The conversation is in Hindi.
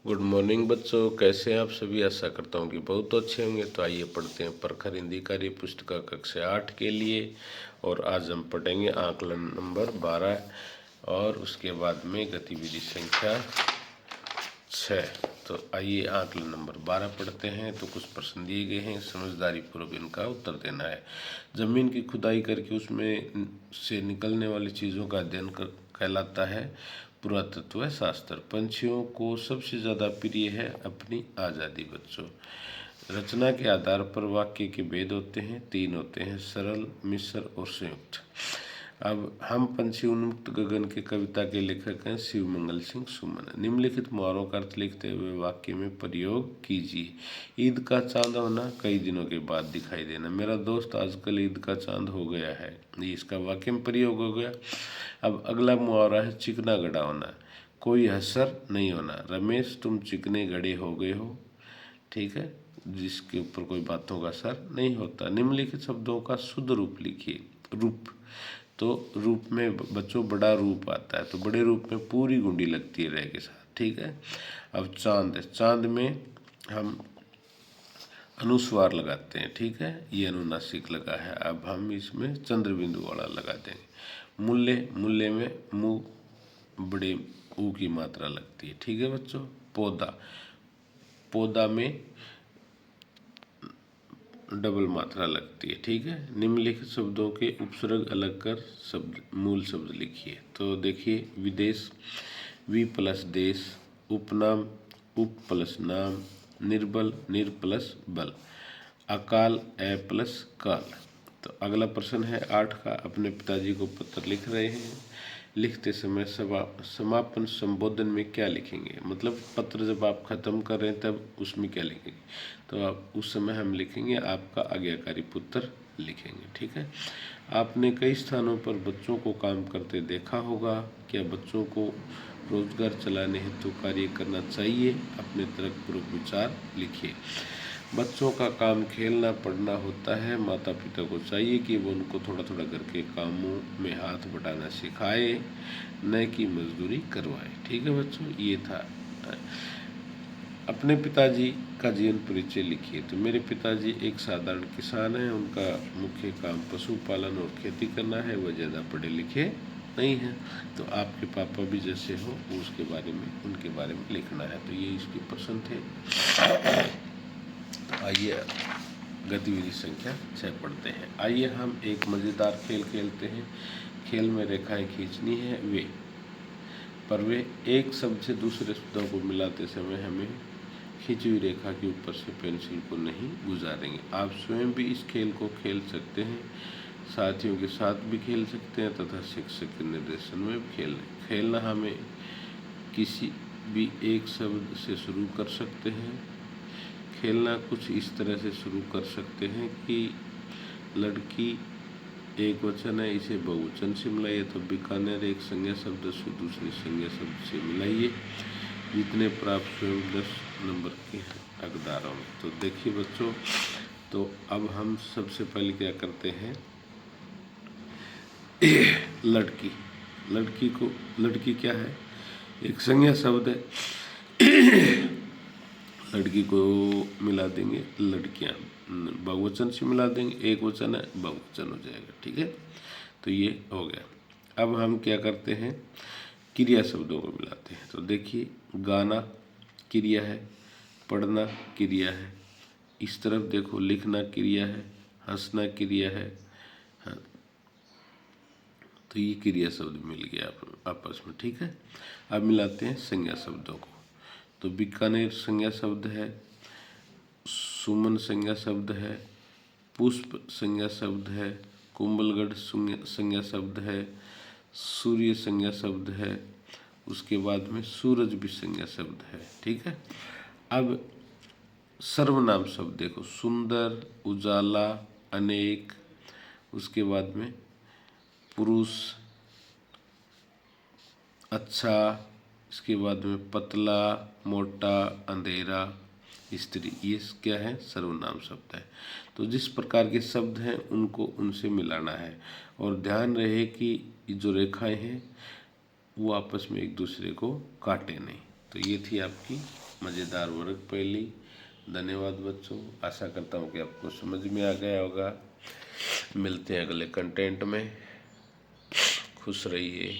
गुड मॉर्निंग बच्चों, कैसे हैं आप सभी। आशा करता हूँ कि बहुत अच्छे होंगे। तो आइए पढ़ते हैं प्रखर हिंदी कार्य पुस्तिका कक्षा 8 के लिए। और आज हम पढ़ेंगे आकलन नंबर 12 और उसके बाद में गतिविधि संख्या 6। तो आइए आकलन नंबर 12 पढ़ते हैं। तो कुछ प्रश्न दिए गए हैं, समझदारी पूर्वक इनका उत्तर देना है। जमीन की खुदाई करके उसमें से निकलने वाली चीज़ों का अध्ययन कहलाता है पुरातत्व शास्त्र। पंछियों को सबसे ज़्यादा प्रिय है अपनी आज़ादी। बच्चों, रचना के आधार पर वाक्य के भेद होते हैं, 3 होते हैं, सरल, मिश्र और संयुक्त। अब हम पंछी उन्मुक्त गगन के कविता के लेखक हैं शिवमंगल सिंह सुमन। निम्नलिखित मुहावरों का अर्थ लिखते हुए वाक्य में प्रयोग कीजिए। ईद का चांद होना, कई दिनों के बाद दिखाई देना। मेरा दोस्त आजकल ईद का चांद हो गया है, ये इसका वाक्य में प्रयोग हो गया। अब अगला मुहावरा है चिकना गड़ा होना, कोई असर नहीं होना। रमेश, तुम चिकने गड़े हो गए हो। ठीक है, जिसके ऊपर कोई बातों का असर नहीं होता। निम्नलिखित शब्दों का शुद्ध रूप लिखिए। रूप, तो रूप में बच्चों बड़ा रूप आता है, तो बड़े रूप में पूरी गुंडी लगती है रह के साथ। ठीक है। अब चांद, चांद में हम अनुस्वार लगाते हैं। ठीक है, ये अनुनासिक लगा है। अब हम इसमें चंद्र बिंदु वाला लगा देंगे। मूल्य, मूल्य में मुँह बड़े ऊ की मात्रा लगती है। ठीक है बच्चों। पौधा, पौधा में डबल मात्रा लगती है। ठीक है। निम्नलिखित शब्दों के उपसर्ग अलग कर शब्द मूल शब्द लिखिए। तो देखिए, विदेश, वि प्लस देश, उपनाम, उप प्लस नाम, निर्बल, निर प्लस बल, अकाल, ए प्लस काल। तो अगला प्रश्न है 8 का। अपने पिताजी को पत्र लिख रहे हैं, लिखते समय समापन संबोधन में क्या लिखेंगे। मतलब पत्र जब आप खत्म कर रहे हैं तब उसमें क्या लिखेंगे। तो आप उस समय हम लिखेंगे आपका आज्ञाकारी पुत्र लिखेंगे। ठीक है। आपने कई स्थानों पर बच्चों को काम करते देखा होगा। क्या बच्चों को रोजगार चलाने हेतु कार्य करना चाहिए। अपने तर्कपूर्वक विचार लिखिए। बच्चों का काम खेलना पढ़ना होता है। माता पिता को चाहिए कि वो उनको थोड़ा थोड़ा घर के कामों में हाथ बटाना सिखाए, न कि मजदूरी करवाए। ठीक है बच्चों, ये था। अपने पिताजी का जीवन परिचय लिखिए। तो मेरे पिताजी एक साधारण किसान हैं। उनका मुख्य काम पशुपालन और खेती करना है। वह ज़्यादा पढ़े लिखे नहीं हैं। तो आपके पापा भी जैसे हो उसके बारे में, उनके बारे में लिखना है। तो ये इसकी प्रश्न थे। आइए गतिविधि संख्या 6 पढ़ते हैं। आइए हम एक मज़ेदार खेल खेलते हैं। खेल में रेखाएं खींचनी है वे एक शब्द से दूसरे शब्दों को मिलाते समय हमें खींची हुई रेखा के ऊपर से पेंसिल को नहीं गुजारेंगे। आप स्वयं भी इस खेल को खेल सकते हैं, साथियों के साथ भी खेल सकते हैं तथा शिक्षक के निर्देशन में भी खेलना हमें किसी भी एक शब्द से शुरू कर सकते हैं। खेलना कुछ इस तरह से शुरू कर सकते हैं कि लड़की एक वचन है, इसे बहुवचन से मिलाइए। तो बीकानेर एक संज्ञा शब्द से दूसरे संज्ञा शब्द से मिलाइए। जितने प्राप्त स्वयं 10 नंबर के हकदार होंगे। तो देखिए बच्चों, तो अब हम सबसे पहले क्या करते हैं, लड़की, लड़की क्या है, एक संज्ञा शब्द है। लड़की को मिला देंगे लड़कियां, बहुवचन से मिला देंगे, एक वचन है बहुवचन हो जाएगा। ठीक है, तो ये हो गया। अब हम क्या करते हैं, क्रिया शब्दों को मिलाते हैं। तो देखिए, गाना क्रिया है, पढ़ना क्रिया है, इस तरफ देखो लिखना क्रिया है, हंसना क्रिया है। हाँ, तो ये क्रिया शब्द मिल गया आपस में। ठीक है। अब मिलाते हैं संज्ञा शब्दों को। तो बीकानेर संज्ञा शब्द है, सुमन संज्ञा शब्द है, पुष्प संज्ञा शब्द है, कुंभलगढ़ संज्ञा शब्द है, सूर्य संज्ञा शब्द है, उसके बाद में सूरज भी संज्ञा शब्द है। ठीक है। अब सर्वनाम शब्द देखो, सुंदर, उजाला, अनेक, उसके बाद में पुरुष, अच्छा, इसके बाद में पतला, मोटा, अंधेरा, स्त्री, ये क्या है, सर्वनाम शब्द है। तो जिस प्रकार के शब्द हैं उनको उनसे मिलाना है। और ध्यान रहे कि जो रेखाएं हैं वो आपस में एक दूसरे को काटे नहीं। तो ये थी आपकी मज़ेदार वर्ग पहेली। धन्यवाद बच्चों, आशा करता हूँ कि आपको समझ में आ गया होगा। मिलते हैं अगले कंटेंट में, खुश रहिए।